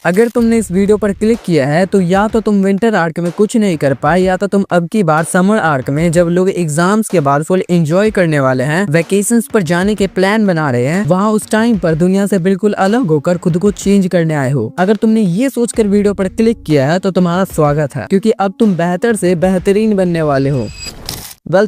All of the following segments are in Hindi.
अगर तुमने इस वीडियो पर क्लिक किया है तो या तो तुम विंटर आर्क में कुछ नहीं कर पाए या तो तुम अब की बार समर आर्क में जब लोग एग्जाम्स के बाद फुल एंजॉय करने वाले हैं, वेकेशंस पर जाने के प्लान बना रहे हैं, वहाँ उस टाइम पर दुनिया से बिल्कुल अलग होकर खुद को चेंज करने आए हो। अगर तुमने ये सोचकर वीडियो पर क्लिक किया है तो तुम्हारा स्वागत है, क्योंकि अब तुम बेहतर से बेहतरीन बनने वाले हो।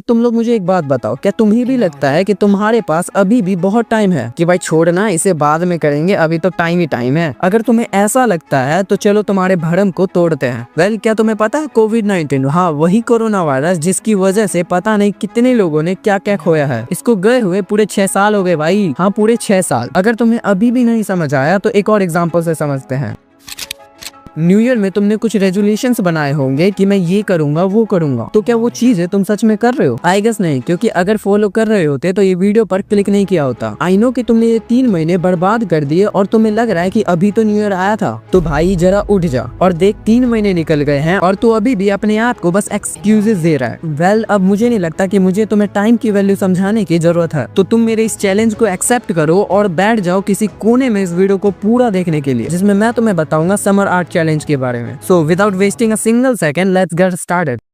तुम लोग मुझे एक बात बताओ, क्या तुम्हें भी लगता है कि तुम्हारे पास अभी भी बहुत टाइम है कि भाई छोड़ना इसे बाद में करेंगे, अभी तो टाइम ही टाइम है? अगर तुम्हें ऐसा लगता है तो चलो तुम्हारे भ्रम को तोड़ते हैं। क्या तुम्हें पता है कोविड-19, हाँ वही कोरोना वायरस जिसकी वजह से पता नहीं कितने लोगों ने क्या क्या खोया है, इसको गए हुए पूरे 6 साल हो गए भाई। हाँ पूरे 6 साल। अगर तुम्हें अभी भी नहीं समझ आया तो एक और एग्जाम्पल से समझते हैं। न्यू ईयर में तुमने कुछ रेजोल्यूशंस बनाए होंगे कि मैं ये करूंगा वो करूंगा, तो क्या वो चीजें तुम सच में कर रहे हो? आई गेस नहीं, क्योंकि अगर फॉलो कर रहे होते तो ये वीडियो पर क्लिक नहीं किया होता। आई नो कि तुमने ये 3 महीने बर्बाद कर दिए और तुम्हें लग रहा है कि अभी तो न्यू ईयर आया था। तो भाई जरा उठ जा और देख, 3 महीने निकल गए हैं और तू अभी भी अपने आप को बस एक्सक्यूजेस दे रहा है। अब मुझे नहीं लगता कि मुझे तुम्हें टाइम की वैल्यू समझाने की जरूरत है, तो तुम मेरे इस चैलेंज को एक्सेप्ट करो और बैठ जाओ किसी कोने में इस वीडियो को पूरा देखने के लिए, जिसमें मैं तुम्हें बताऊंगा समर आर्ट चैलेंज के बारे में। So without wasting a single second, let's get started.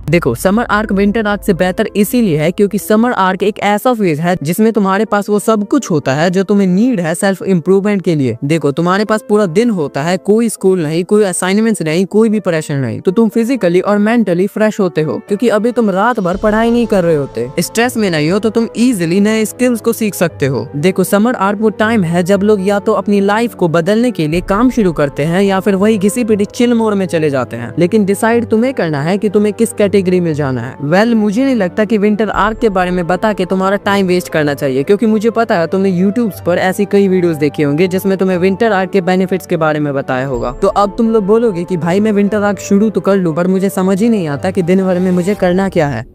देखो, समर आर्क विंटर आर्क से बेहतर इसीलिए है क्योंकि समर आर्क एक ऐसा फेज है जिसमें तुम्हारे पास वो सब कुछ होता है जो तुम्हें नीड है सेल्फ इम्प्रूवमेंट के लिए। देखो, तुम्हारे पास पूरा दिन होता है, कोई स्कूल नहीं, कोई असाइनमेंट्स नहीं, कोई भी प्रेशर नहीं, तो तुम फिजिकली और मेंटली फ्रेश होते हो क्योंकि अभी तुम रात भर पढ़ाई नहीं कर रहे होते। स्ट्रेस में नहीं हो तो तुम इजिली नए स्किल्स को सीख सकते हो। देखो, समर आर्क वो टाइम है जब लोग या तो अपनी लाइफ को बदलने के लिए काम शुरू करते हैं या फिर वही घिसी पिटी चिल मोड में चले जाते हैं, लेकिन डिसाइड तुम्हें करना है कि तुम्हें किस कैटेगरी में जाना है। मुझे नहीं लगता कि विंटर आर्क के बारे में बता के तुम्हारा टाइम वेस्ट करना चाहिए, क्योंकि मुझे पता है तुमने यूट्यूब पर ऐसी कई वीडियोस देखे होंगे जिसमें तुम्हें विंटर आर्क के बेनिफिट्स के बारे में बताया होगा। तो अब तुम लोग बोलोगे कि भाई मैं विंटर आर्क शुरू तो कर लूं, पर मुझे समझ ही नहीं आता कि दिन भर में मुझे करना क्या है।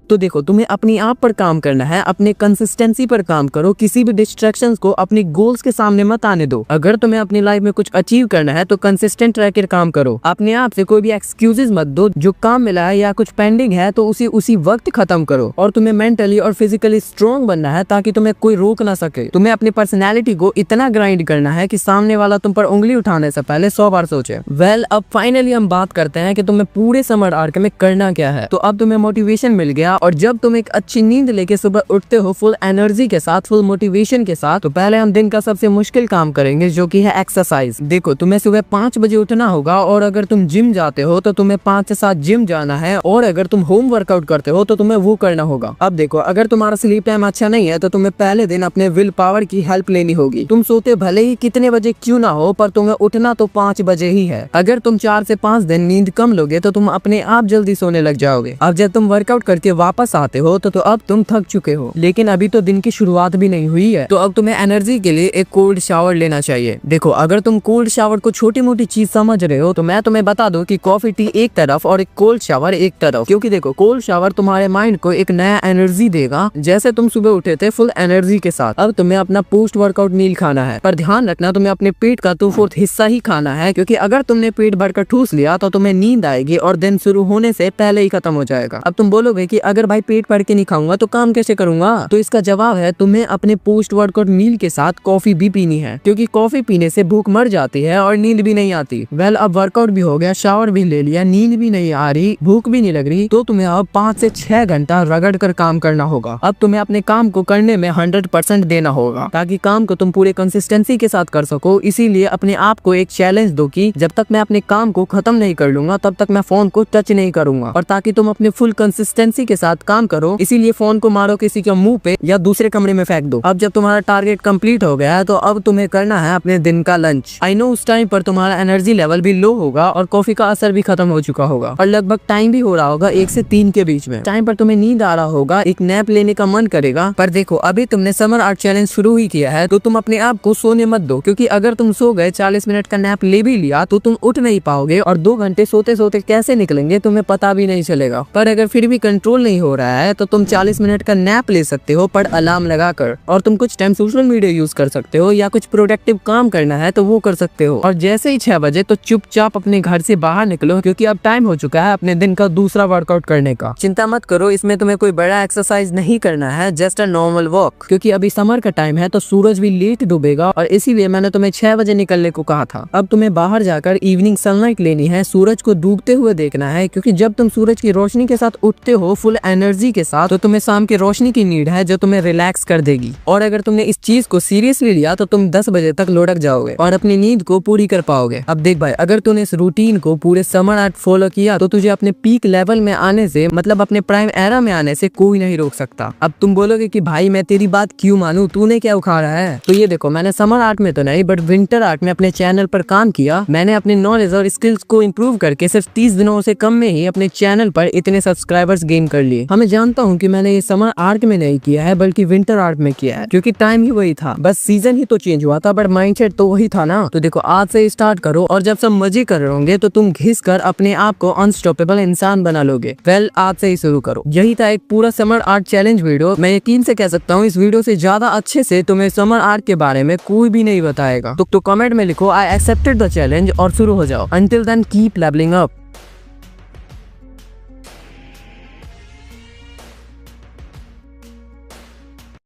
तो देखो, तुम्हें अपनी आप पर काम करना है, अपने कंसिस्टेंसी पर काम करो, किसी भी डिस्ट्रैक्शंस को अपनी गोल्स के सामने मत आने दो। अगर तुम्हें अपनी लाइफ में कुछ अचीव करना है तो कंसिस्टेंट रहकर काम करो। अपने आप से कोई भी एक्सक्यूजेस मत दो। जो काम मिला है या कुछ पेंडिंग है तो उसी वक्त खत्म करो। और तुम्हें मेंटली और फिजिकली स्ट्रॉन्ग बनना है ताकि तुम्हें कोई रोक ना सके। तुम्हें अपनी पर्सनैलिटी को इतना ग्राइंड करना है कि सामने वाला तुम पर उंगली उठाने से पहले 100 बार सोचे। अब फाइनली हम बात करते हैं कि तुम्हें पूरे समर आर्क में करना क्या है। तो अब तुम्हें मोटिवेशन मिल गया और जब तुम एक अच्छी नींद लेके सुबह उठते हो फुल एनर्जी के साथ, फुल मोटिवेशन के साथ, तो पहले हम दिन का सबसे मुश्किल काम करेंगे जो कि है एक्सरसाइज। देखो, तुम्हें सुबह 5 बजे उठना होगा और अगर तुम जिम जाते हो तो तुम्हें 5 से 7 जिम जाना है, और अगर तुम होम वर्कआउट करते हो तो तुम्हें वो करना होगा। अब देखो, अगर तुम्हारा स्लीप टाइम अच्छा नहीं है तो तुम्हें पहले दिन अपने विल पावर की हेल्प लेनी होगी। तुम सोते भले ही कितने बजे क्यों ना हो, पर तुम्हें उठना तो 5 बजे ही है। अगर तुम 4 से 5 दिन नींद कम लोगे तो तुम अपने आप जल्दी सोने लग जाओगे। अब जब तुम वर्कआउट करके वापस आते हो तो अब तुम थक चुके हो, लेकिन अभी तो दिन की शुरुआत भी नहीं हुई है, तो अब तुम्हें एनर्जी के लिए एक कोल्ड शावर लेना चाहिए। देखो, अगर तुम कोल्ड शावर को छोटी मोटी चीज समझ रहे हो तो मैं तुम्हें बता दूं कि कॉफी टी एक तरफ और एक कोल्ड शावर एक तरफ, क्योंकि देखो, कोल्ड शावर तुम्हारे माइंड को एक नया एनर्जी देगा। जैसे तुम सुबह उठे थे फुल एनर्जी के साथ, अब तुम्हें अपना पोस्ट वर्कआउट मील खाना है, पर ध्यान रखना तुम्हें अपने पेट का 2/4 हिस्सा ही खाना है, क्योंकि अगर तुमने पेट भरकर ठूस लिया तो तुम्हें नींद आएगी और दिन शुरू होने से पहले ही खत्म हो जाएगा। अब तुम बोलोगे कि अगर भाई पेट भर के नहीं खाऊंगा तो काम कैसे करूंगा? तो इसका जवाब है तुम्हें अपने पोस्ट वर्कआउट मील के साथ कॉफी भी पीनी है, क्योंकि कॉफी पीने से भूख मर जाती है और नींद भी नहीं आती। अब वर्कआउट भी हो गया, शावर भी ले लिया, नींद भी नहीं आ रही, भूख भी नहीं लग रही, तो तुम्हें अब 5 से 6 घंटा रगड़ कर काम करना होगा। अब तुम्हें अपने काम को करने में 100% देना होगा ताकि काम को तुम पूरे कंसिस्टेंसी के साथ कर सको। इसीलिए अपने आप को एक चैलेंज दो कि जब तक मैं अपने काम को खत्म नहीं कर लूंगा तब तक मैं फोन को टच नहीं करूंगा। और ताकि तुम अपने फुल कंसिस्टेंसी के साथ काम करो, इसीलिए फोन को मारो किसी के मुंह पे या दूसरे कमरे में फेंक दो। अब जब तुम्हारा टारगेट कंप्लीट हो गया है तो अब तुम्हें करना है अपने दिन का लंच। आई नो उस टाइम पर तुम्हारा एनर्जी लेवल भी लो होगा और कॉफी का असर भी खत्म हो चुका होगा और लगभग टाइम भी हो रहा होगा 1 से 3 के बीच में। टाइम पर तुम्हें नींद आ रहा होगा, एक नैप लेने का मन करेगा, पर देखो, अभी तुमने समर आर्ट चैलेंज शुरू ही किया है तो तुम अपने आप को सोने मत दो, क्योंकि अगर तुम सो गए, 40 मिनट का नैप ले भी लिया तो तुम उठ नहीं पाओगे और 2 घंटे सोते सोते कैसे निकलेंगे तुम्हें पता भी नहीं चलेगा। पर अगर फिर भी कंट्रोल नहीं नहीं हो रहा है तो तुम 40 मिनट का नैप ले सकते हो पर अलार्म लगाकर, और तुम कुछ टाइम सोशल मीडिया यूज कर सकते हो या कुछ प्रोडक्टिव काम करना है तो वो कर सकते हो। और जैसे ही 6 बजे तो चुपचाप अपने घर से बाहर निकलो, क्योंकि अब टाइम हो चुका है अपने दिन का दूसरा वर्कआउट करने का। चिंता मत करो, इसमें तुम्हें कोई बड़ा एक्सरसाइज नहीं करना है, जस्ट अ नॉर्मल वॉक, क्योंकि अभी समर का टाइम है तो सूरज भी लेट डूबेगा और इसीलिए मैंने तुम्हें 6 बजे निकलने को कहा था। अब तुम्हें बाहर जाकर इवनिंग सनलाइट लेनी है, सूरज को डूबते हुए देखना है, क्योंकि जब तुम सूरज की रोशनी के साथ उठते हो फुल एनर्जी के साथ, तो तुम्हें शाम की रोशनी की नीड है जो तुम्हें रिलैक्स कर देगी। और अगर तुमने इस चीज को सीरियसली लिया तो तुम 10 बजे तक लुढ़क जाओगे और अपनी नींद को पूरी कर पाओगे। अब देख भाई, अगर तूने इस रूटीन को पूरे समर आर्ट फॉलो किया तो तुझे अपने पीक लेवल में आने से, मतलब अपने प्राइम एरा में आने से कोई नहीं रोक सकता। अब तुम बोलोगे कि भाई मैं तेरी बात क्यों मानूं, तूने क्या उखाड़ा है? तो ये देखो, मैंने समर आर्ट में तो नहीं बट विंटर आर्ट में अपने चैनल पर काम किया। मैंने अपने नॉलेज और स्किल्स को इम्प्रूव करके सिर्फ 30 दिनों से कम में ही अपने चैनल पर इतने सब्सक्राइबर्स गेन कर लिए। मैं जानता हूँ कि मैंने ये समर आर्ट में नहीं किया है बल्कि विंटर आर्ट में किया है, क्योंकि टाइम ही वही था, बस सीजन ही तो चेंज हुआ था बट माइंडसेट तो वही था ना। तो देखो, आज से स्टार्ट करो और जब सब मजे कर रहे होंगे तो तुम घिस कर अपने आप को अनस्टॉपेबल इंसान बना लोगे। वेल, आज से ही शुरू करो। यही था एक पूरा समर आर्ट चैलेंज वीडियो। मैं यकीन से कह सकता हूँ इस वीडियो से ज्यादा अच्छे से तुम्हें समर आर्ट के बारे में कोई भी नहीं बताएगा। तो कमेंट में लिखो आई एक्सेप्टेड द चैलेंज और शुरू हो जाओ। Until then keep levelling up.